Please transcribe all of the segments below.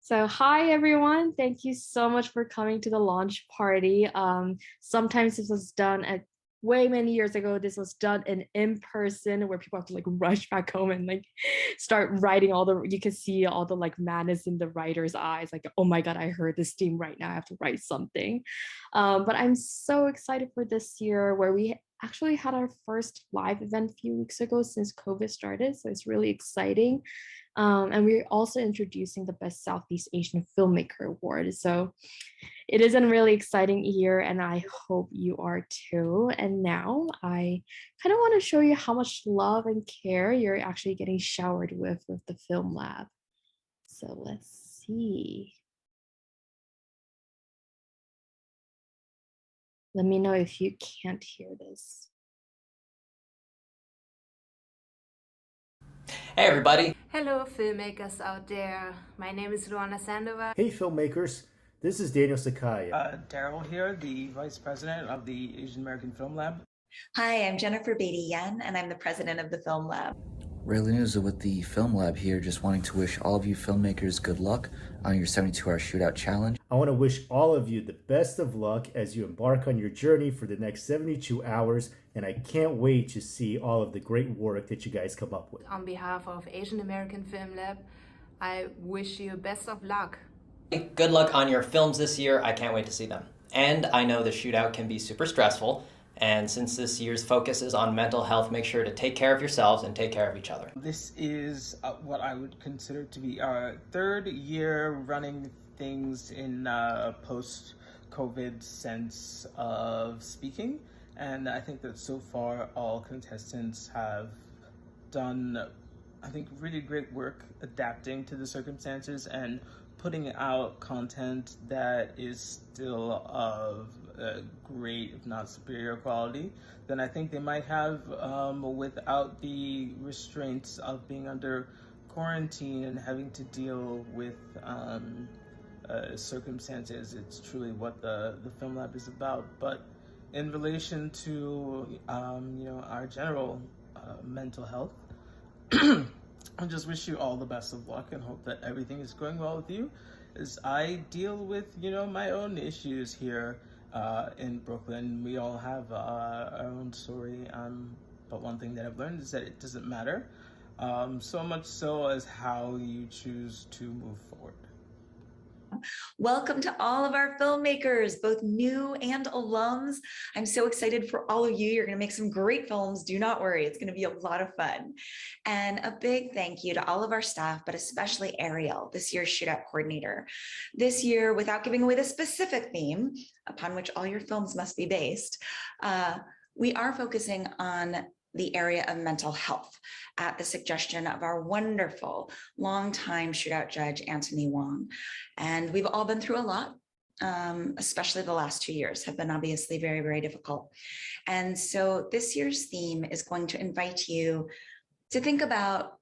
So, hi everyone. Thank you so much for coming to the launch party. Sometimes this was done at way many years ago. This was done in person where people have to like rush back home and like start writing all the you can see all the like madness in the writer's eyes, like, oh my God, I heard this theme right now. I have to write something. But I'm so excited for this year where we actually had our first live event a few weeks ago since COVID started. So it's really exciting. And we're also introducing the Best Southeast Asian Filmmaker Award. So it is a really exciting year, and I hope you are too. And now I kind of want to show you how much love and care you're actually getting showered with the Film Lab. So let's see. Let me know if you can't hear this. Hey everybody. Hello, filmmakers out there. My name is Luana Sandova. Hey filmmakers, this is Daniel Sakai. Daryl here, the Vice President of the Asian American Film Lab. Hi, I'm Jennifer Beatty Yen, and I'm the President of the Film Lab. Ray Lanuza with the Film Lab here, just wanting to wish all of you filmmakers good luck on your 72-hour shootout challenge. I want to wish all of you the best of luck as you embark on your journey for the next 72 hours, and I can't wait to see all of the great work that you guys come up with. On behalf of Asian American Film Lab, I wish you best of luck. Good luck on your films this year. I can't wait to see them. And I know the shootout can be super stressful, and since this year's focus is on mental health, make sure to take care of yourselves and take care of each other. This is what I would consider to be our third year running things in post-COVID sense of speaking. And I think that so far all contestants have done, I think, really great work adapting to the circumstances and putting out content that is still of great, if not superior quality than I think they might have without the restraints of being under quarantine and having to deal with circumstances. It's truly what the Film Lab is about. But in relation to our general mental health, I just wish you all the best of luck and hope that everything is going well with you as I deal with, my own issues here in Brooklyn. We all have our own story, but one thing that I've learned is that it doesn't matter so much so as how you choose to move forward. Welcome to all of our filmmakers, both new and alums. I'm so excited for all of you. You're going to make some great films. Do not worry. It's going to be a lot of fun. And a big thank you to all of our staff, but especially Ariel, this year's shootout coordinator. This year, without giving away the specific theme upon which all your films must be based, we are focusing on the area of mental health at the suggestion of our wonderful longtime shootout judge, Anthony Wong. And we've all been through a lot, especially the last 2 years have been obviously very, very difficult. And so this year's theme is going to invite you to think about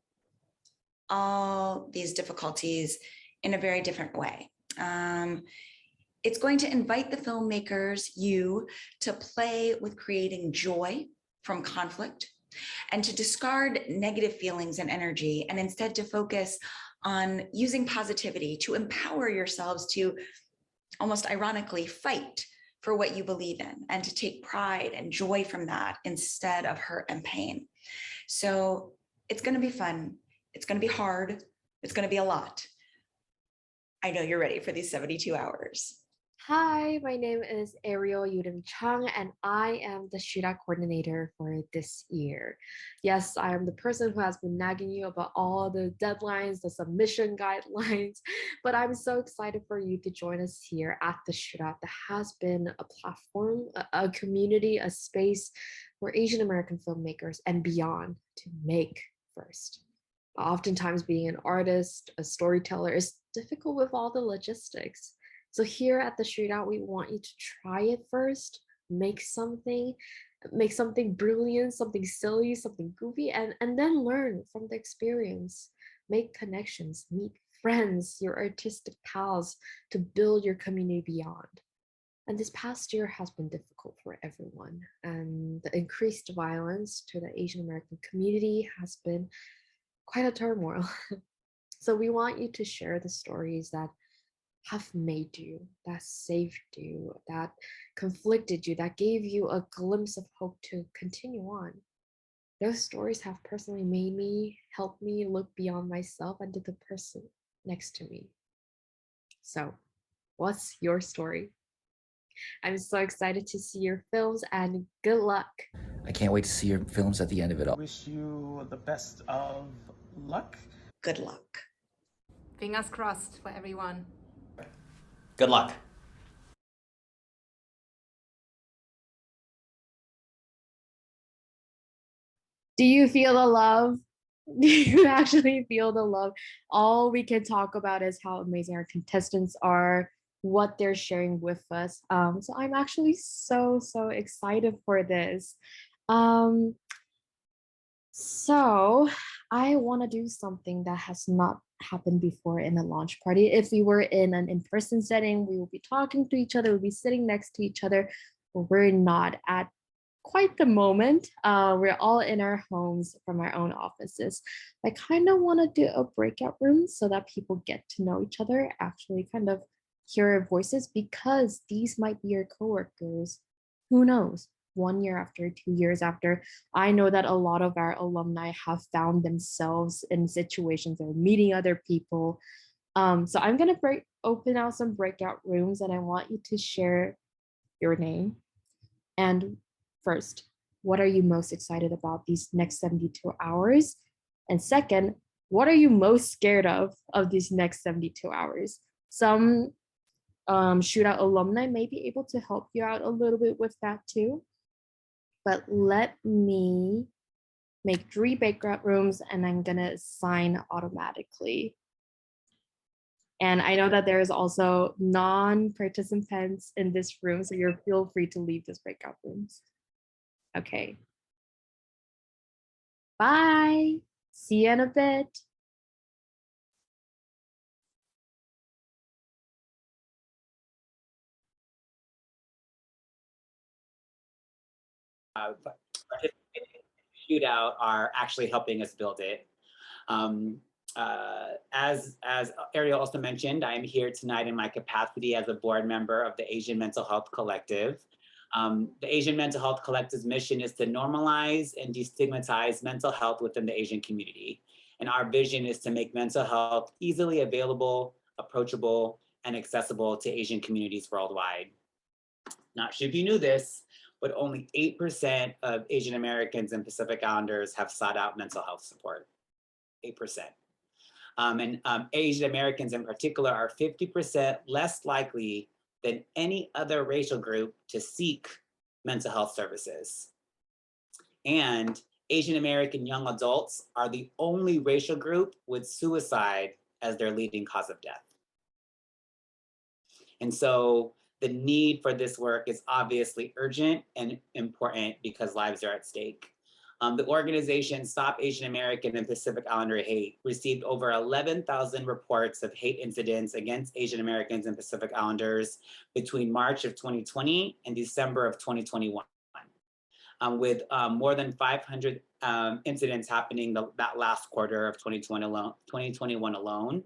all these difficulties in a very different way. It's going to invite the filmmakers, you, to play with creating joy from conflict and to discard negative feelings and energy, and instead to focus on using positivity to empower yourselves to, almost ironically, fight for what you believe in and to take pride and joy from that instead of hurt and pain. So it's going to be fun. It's going to be hard. It's going to be a lot. I know you're ready for these 72 hours. Hi, my name is Ariel Yudin Chung, and I am the shootout coordinator for this year. Yes, I am the person who has been nagging you about all the deadlines, the submission guidelines, but I'm so excited for you to join us here at the shootout that has been a platform, a community, a space for Asian American filmmakers and beyond to make first. Oftentimes being an artist, a storyteller is difficult with all the logistics. So here at the shootout, we want you to try it first, make something brilliant, something silly, something goofy, and then learn from the experience. Make connections, meet friends, your artistic pals to build your community beyond. And this past year has been difficult for everyone. And the increased violence to the Asian American community has been quite a turmoil. So we want you to share the stories that have made you, that saved you, that conflicted you, that gave you a glimpse of hope to continue on. Those stories have personally made me, helped me look beyond myself and to the person next to me. So, what's your story? I'm so excited to see your films and good luck. I can't wait to see your films at the end of it all. Wish you the best of luck. Good luck. Fingers crossed for everyone. Good luck. Do you feel the love? Do you actually feel the love? All we can talk about is how amazing our contestants are, what they're sharing with us. So I'm actually so excited for this. Um, so I want to do something that has not happened before in a launch party. If we were in an in-person setting, we will be talking to each other, we'll be sitting next to each other. But we're not at quite the moment. We're all in our homes from our own offices. I kind of want to do a breakout room so that people get to know each other, actually kind of hear our voices, because these might be your coworkers. Who knows? 1 year after, 2 years after. I know that a lot of our alumni have found themselves in situations of meeting other people. So I'm gonna open out some breakout rooms, and I want you to share your name. And first, what are you most excited about these next 72 hours? And second, what are you most scared of these next 72 hours? Some shootout alumni may be able to help you out a little bit with that too. But let me make 3 breakout rooms, and I'm gonna assign automatically. And I know that there's also non-participants in this room, so you're feel free to leave this breakout rooms. Okay. Bye. See you in a bit. Participating in the shootout are actually helping us build it. Um, as Ariel also mentioned, I am here tonight in my capacity as a board member of the Asian Mental Health Collective. The Asian Mental Health Collective's mission is to normalize and destigmatize mental health within the Asian community. And our vision is to make mental health easily available, approachable, and accessible to Asian communities worldwide. Not sure if you knew this, but only 8% of Asian Americans and Pacific Islanders have sought out mental health support. 8%. And Asian Americans in particular are 50% less likely than any other racial group to seek mental health services. And Asian American young adults are the only racial group with suicide as their leading cause of death. And so the need for this work is obviously urgent and important because lives are at stake. The organization Stop Asian American and Pacific Islander Hate received over 11,000 reports of hate incidents against Asian Americans and Pacific Islanders between March of 2020 and December of 2021, with more than 500 incidents happening that last quarter of 2021 alone.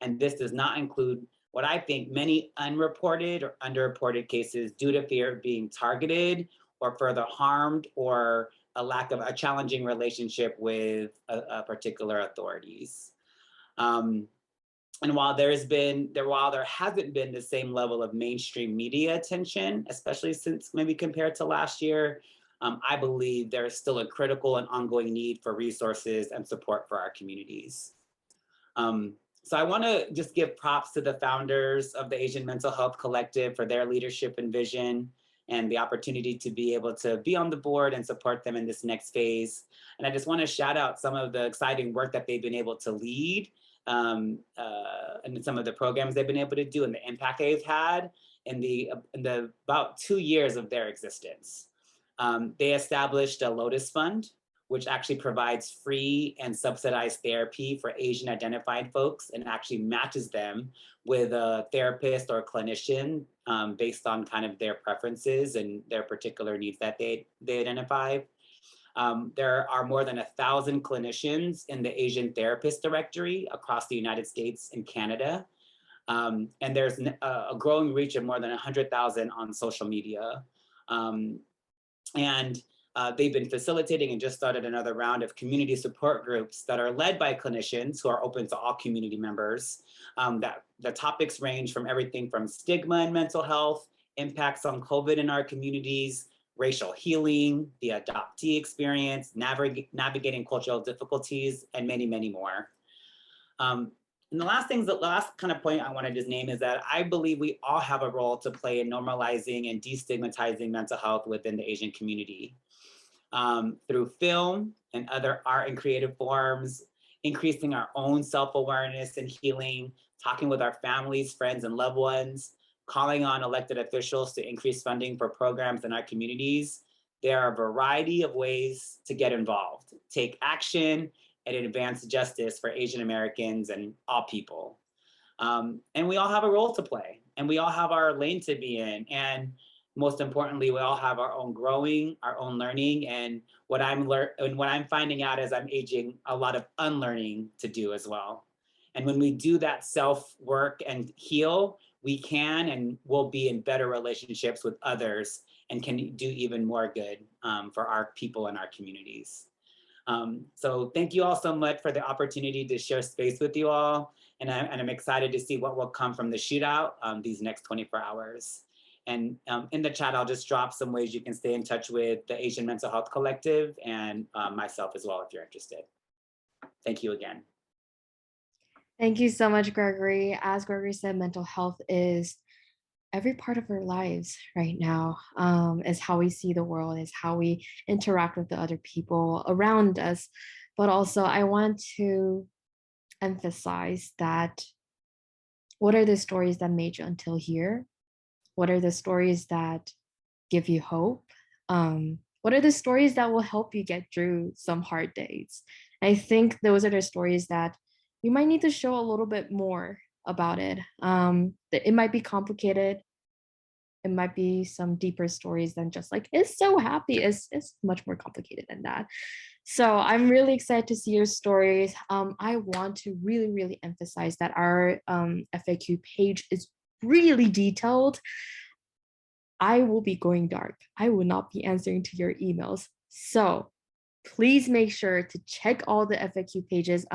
And this does not include what I think many unreported or underreported cases due to fear of being targeted or further harmed, or a lack of a challenging relationship with particular authorities. And while there hasn't been the same level of mainstream media attention, especially since maybe compared to last year, I believe there is still a critical and ongoing need for resources and support for our communities. So I want to just give props to the founders of the Asian Mental Health Collective for their leadership and vision, and the opportunity to be able to be on the board and support them in this next phase. And I just want to shout out some of the exciting work that they've been able to lead, and some of the programs they've been able to do, and the impact they've had in the about 2 years of their existence. They established a Lotus Fund, which actually provides free and subsidized therapy for Asian identified folks, and actually matches them with a therapist or a clinician based on kind of their preferences and their particular needs that they identify. There are more than 1,000 clinicians in the Asian Therapist Directory across the United States and Canada. And there's a growing reach of more than 100,000 on social media. And they've been facilitating and just started another round of community support groups that are led by clinicians who are open to all community members. That the topics range from everything from stigma and mental health, impacts on COVID in our communities, racial healing, the adoptee experience, navigating cultural difficulties, and many, many more. And the last kind of point I want to just name is that I believe we all have a role to play in normalizing and destigmatizing mental health within the Asian community. Through film and other art and creative forms, increasing our own self-awareness and healing, talking with our families, friends, and loved ones, calling on elected officials to increase funding for programs in our communities. There are a variety of ways to get involved, take action, and advance justice for Asian Americans and all people. And we all have a role to play, and we all have our lane to be in. And most importantly, we all have our own growing, our own learning, and what I'm finding out as I'm aging, a lot of unlearning to do as well. And when we do that self work and heal, we can and will be in better relationships with others and can do even more good for our people and our communities. So thank you all so much for the opportunity to share space with you all. And I'm excited to see what will come from the shootout these next 24 hours. And in the chat, I'll just drop some ways you can stay in touch with the Asian Mental Health Collective and myself as well, if you're interested. Thank you again. Thank you so much, Gregory. As Gregory said, mental health is every part of our lives right now, is how we see the world, is how we interact with the other people around us. But also I want to emphasize that what are the stories that made you until here? What are the stories that give you hope? What are the stories that will help you get through some hard days? I think those are the stories that you might need to show a little bit more about it. It might be complicated. It might be some deeper stories than just like, it's so happy. It's much more complicated than that. So I'm really excited to see your stories. I want to really, really emphasize that our FAQ page is really detailed. I will be going dark. I will not be answering to your emails. So please make sure to check all the FAQ pages.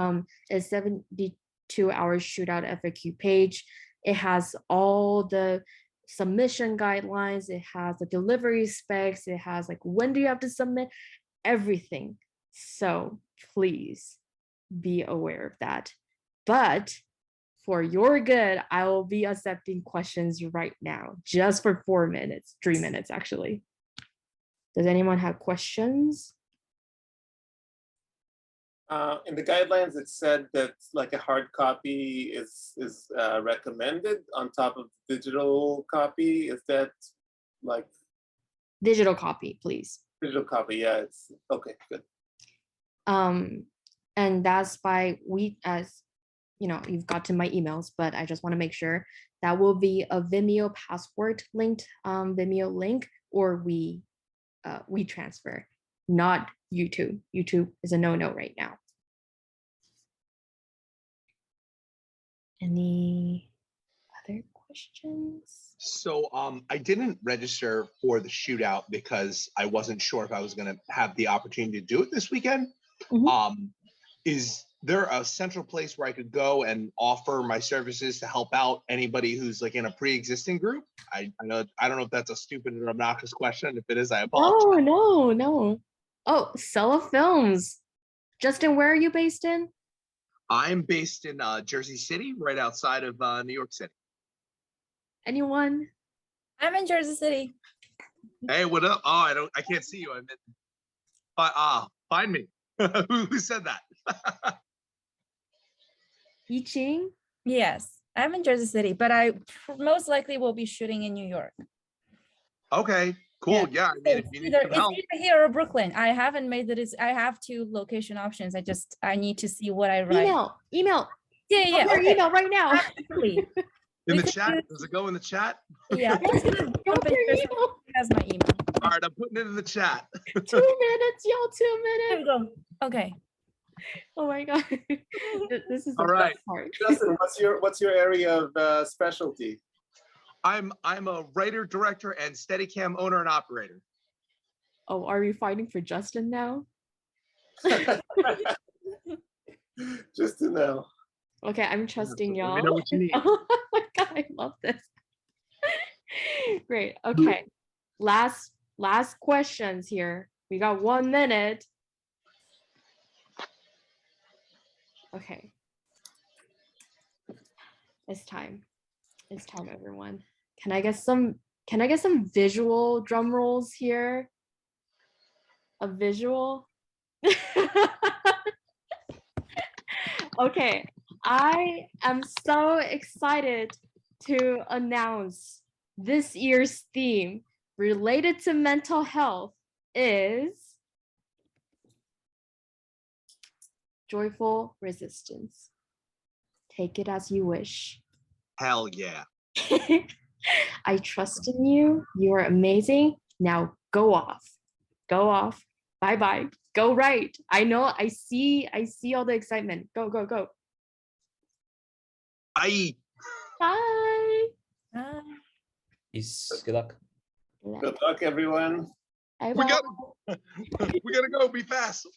It's 72-hour shootout FAQ page. It has all the submission guidelines. It has the delivery specs. It has like, when do you have to submit? Everything. So please be aware of that. But for your good, I will be accepting questions right now, just for 4 minutes, 3 minutes actually. Does anyone have questions? In the guidelines, it said that like a hard copy is recommended on top of digital copy. Is that like Digital copy, please. digital copy? Yeah, it's okay. Good. And that's by as you know, you've got to my emails, but I just want to make sure that will be a Vimeo passport linked Vimeo link, or WeTransfer, not YouTube. YouTube is a no-no right now. Any other questions? So I didn't register for the shootout because I wasn't sure if I was going to have the opportunity to do it this weekend. Mm-hmm. Is there a central place where I could go and offer my services to help out anybody who's like in a pre-existing group? I don't know if that's a stupid and obnoxious question. If it is, I apologize. No. Oh, Sella Films. Justin, where are you based in? I'm based in Jersey City, right outside of New York City. Anyone? I'm in Jersey City. Hey, what up? Oh, I can't see you. I'm in. Find me. Who said that? Yiqing? Yes, I'm in Jersey City, but I most likely will be shooting in New York. Okay, cool. Yeah, I mean, if you need some help. It's either here or Brooklyn. I haven't made the decision. I have 2 location options. I need to see what I write. Email. Yeah. Okay. Email right now. Absolutely. In We the could chat? use- Does it go in the chat? Yeah, I'm just gonna Go jump for in. your Chris email. has my email. All right, I'm putting it in the chat. 2 minutes, y'all. 2 There minutes. we go. Okay. Oh my god. This is the All right. best part. Justin, what's your area of specialty? I'm a writer, director, and Steadicam owner and operator. Oh, are you fighting for Justin now? Just to know. Okay, I'm trusting Let me y'all. know what you need. Oh my god, I love this. Great. Okay. Last questions here. We got 1 minute. Okay. It's time. It's time, everyone. Can I get some visual drum rolls here? A visual? Okay, I am so excited to announce this year's theme related to mental health is joyful resistance. Take it as you wish. Hell yeah. I trust in you. You are amazing. Now go off. Go off. Bye-bye. Go right. I know. I see all the excitement. Go, go, go. Bye. Bye. Peace. Good luck. Good luck, everyone. Bye. We gotta go. Be fast.